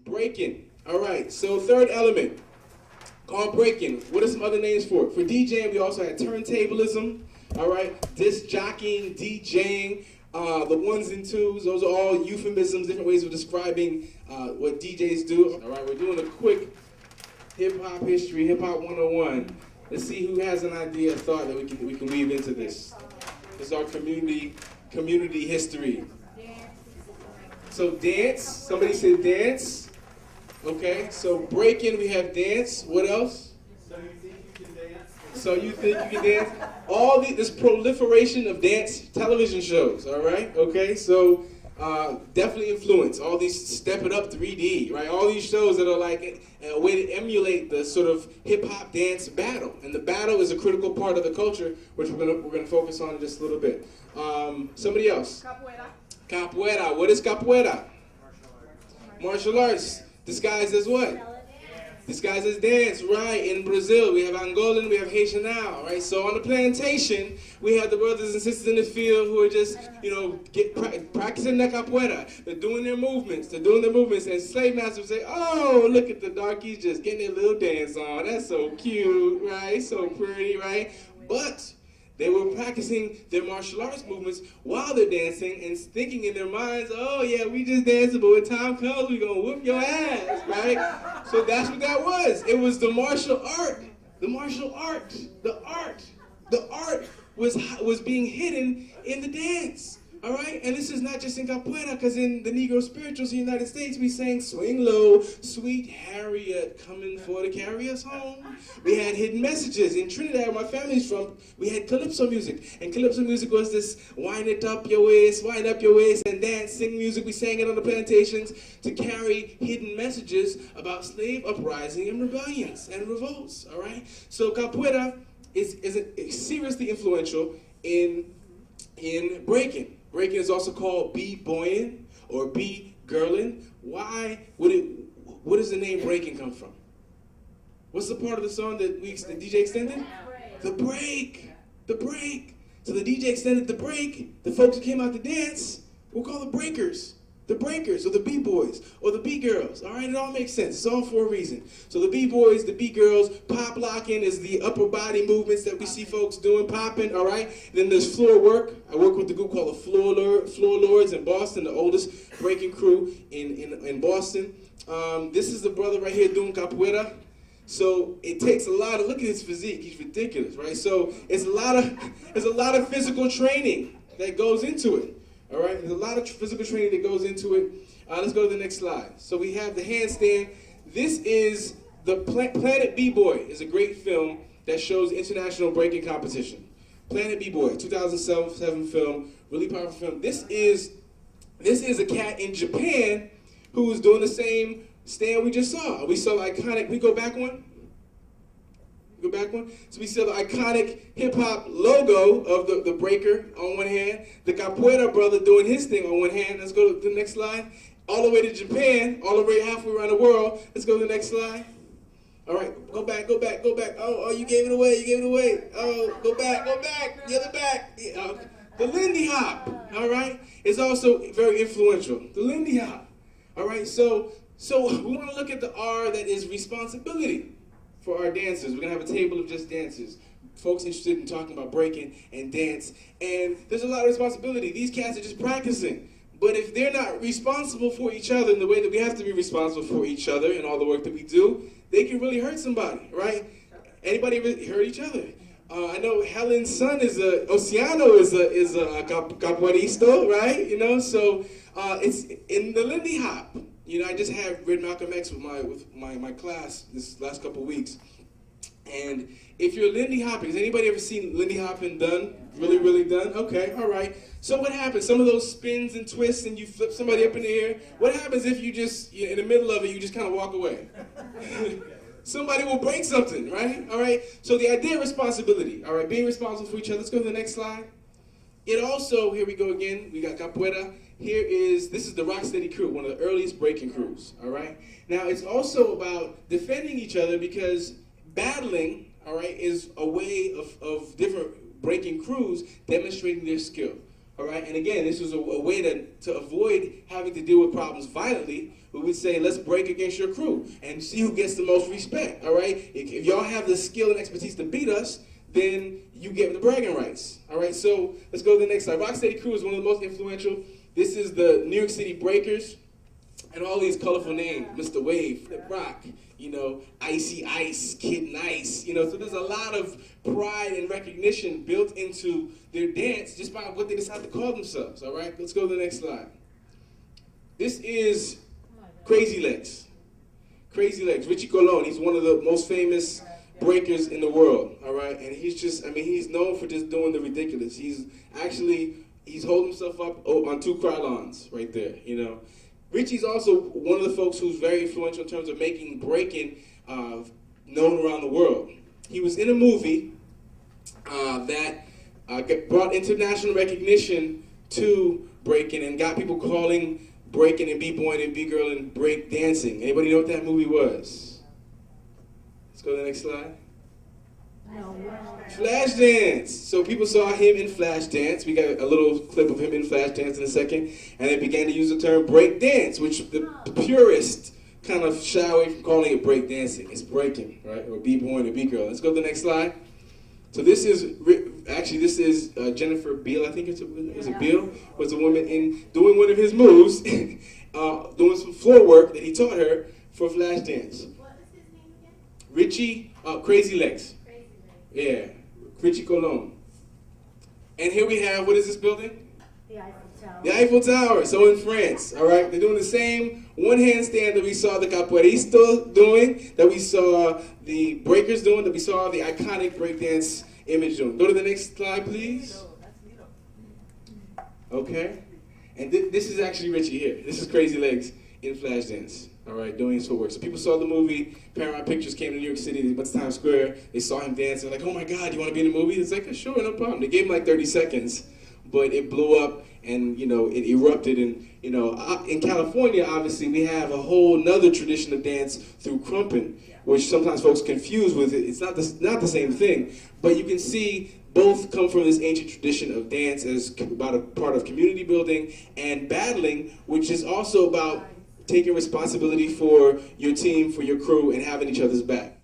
Breaking. All right, so third element, called breaking. What are some other names for it? For DJing, we also had turntablism, all right, disc jockeying, DJing, the ones and twos, those are all euphemisms, different ways of describing what DJs do. All right, we're doing a quick hip-hop history, hip-hop 101. Let's see who has an idea, a thought that we can weave into this. This is our community history. So dance, somebody said dance. Okay, so breaking, we have dance. What else? So you think you can dance? So you think you can dance? This proliferation of dance television shows, all right? Okay, so definitely influence. All these Step It Up 3D, right? All these shows that are like a way to emulate the sort of hip-hop dance battle. And the battle is a critical part of the culture, which we're gonna focus on in just a little bit. Somebody else? Capoeira. Capoeira. What is capoeira? Martial arts. Disguised as what? Disguised as dance, right? In Brazil, we have Angolan, we have Haitian now, right? So on the plantation, we have the brothers and sisters in the field who are just, practicing the capoeira. They're doing their movements, and slave masters would say, oh, look at the darkies just getting their little dance on. That's so cute, right? So pretty, right? But they were practicing their martial arts movements while they're dancing and thinking in their minds, oh yeah, we just dancing, but when time comes, we're gonna whoop your ass, right? So that's what that was. It was the martial art. The martial art. The art was being hidden in the dance. All right, and this is not just in capoeira, because in the Negro spirituals in the United States, we sang Swing Low, Sweet Harriet, coming for to carry us home. We had hidden messages. In Trinidad, where my family's from, we had calypso music. And calypso music was this wind up your waist, and dance, sing music. We sang it on the plantations to carry hidden messages about slave uprising and rebellions and revolts, all right? So capoeira is seriously influential in breaking. Breaking is also called b-boying or b-girling. Why where does the name breaking come from? What's the part of the song that the DJ extended? The break. The break. So the DJ extended the break. The folks who came out to dance were called the breakers. The breakers, or the b-boys, or the b-girls. All right, it all makes sense. It's all for a reason. So the b-boys, the b-girls, pop locking is the upper body movements that we see folks doing, popping, all right? Then there's floor work. I work with the group called the Floor Lords in Boston, the oldest breaking crew in Boston. This is the brother right here doing capoeira. So it takes a lot of, look at his physique, he's ridiculous, right? So it's a lot of physical training that goes into it. All right, there's a lot of physical training that goes into it. Let's go to the next slide. So we have the handstand. This is the Planet B-Boy. Is a great film that shows international breaking competition. Planet B-Boy, 2007 film, really powerful film. This is a cat in Japan who was doing the same stand we just saw. We saw the iconic. We go back one. Go back one. So we see the iconic hip-hop logo of the breaker on one hand, the capoeira brother doing his thing on one hand. Let's go to the next slide. All the way to Japan, all the way halfway around the world. Let's go to the next slide. All right, go back. Oh, you gave it away. Oh, go back. The other back. The Lindy Hop, all right, is also very influential. The Lindy Hop, all right. So we want to look at the R that is responsibility. For our dancers, we're gonna have a table of just dancers. Folks interested in talking about breaking and dance. And there's a lot of responsibility. These cats are just practicing. But if they're not responsible for each other in the way that we have to be responsible for each other and all the work that we do, they can really hurt somebody, right? Anybody really hurt each other? I know Helen's son Oceano is a capoeirista, right? You know, so it's in the Lindy Hop. You know, I just had read Malcolm X with my class this last couple of weeks. And if you're Lindy hopping, has anybody ever seen Lindy hopping done? Really done? Okay, all right. So what happens? Some of those spins and twists and you flip somebody up in the air. What happens if you just, in the middle of it, you just kind of walk away? Somebody will break something, right? All right. So the idea of responsibility, all right, being responsible for each other. Let's go to the next slide. It also, here we go again, we got capoeira. This is the Rocksteady crew, one of the earliest breaking crews, all right? Now, it's also about defending each other because battling, all right, is a way of different breaking crews demonstrating their skill, All right, and again, this was a way to avoid having to deal with problems violently. We would say, let's break against your crew and see who gets the most respect. All right, if y'all have the skill and expertise to beat us, then you get the bragging rights. All right, so let's go to the next slide. Rocksteady Crew is one of the most influential. This is the New York City Breakers, and all these colorful names: Mr. Wave, Flip Rock, you know, Icy Ice, Kid Nice, you know. So there's a lot of pride and recognition built into their dance just by what they decide to call themselves. All right, let's go to the next slide. This is Crazy Legs. Crazy Legs, Richie Colon. He's one of the most famous breakers in the world. All right, and he's just, I mean, he's known for just doing the ridiculous. He's holding himself up on 2 krylons right there, you know. Richie's also one of the folks who's very influential in terms of making breaking known around the world. He was in a movie that brought international recognition to breaking and got people calling breaking and b-boying and b-girl and break dancing. Anybody know what that movie was? Let's go to the next slide. Flashdance. So people saw him in Flashdance. We got a little clip of him in Flashdance in a second. And they began to use the term break dance, which the purists kind of shy away from calling it break dancing. It's breaking, right? Or b-boy or b-girl. Let's go to the next slide. So this is, Jennifer Beal, I think it's Beal, was a woman in doing one of his moves, doing some floor work that he taught her for Flashdance. What was his name again? Richie, Crazy Legs. Yeah, Richie Colon. And here we have, what is this building? The Eiffel Tower. The Eiffel Tower, so in France, all right? They're doing the same one handstand that we saw the capoeiristas doing, that we saw the breakers doing, that we saw the iconic breakdance image doing. Go to the next slide, please. Okay. And this is actually Richie here. This is Crazy Legs in Flashdance. All right, doing his footwork. So people saw the movie, Paramount Pictures came to New York City, they went to Times Square, they saw him dance, they're like, oh my God, you want to be in the movie? It's like, sure, no problem. They gave him like 30 seconds, but it blew up and, you know, it erupted. And, you know, in California, obviously, we have a whole nother tradition of dance through crumping, which sometimes folks confuse with it. It's not the same thing, but you can see both come from this ancient tradition of dance as about a part of community building, and battling, which is also about taking responsibility for your team, for your crew, and having each other's back.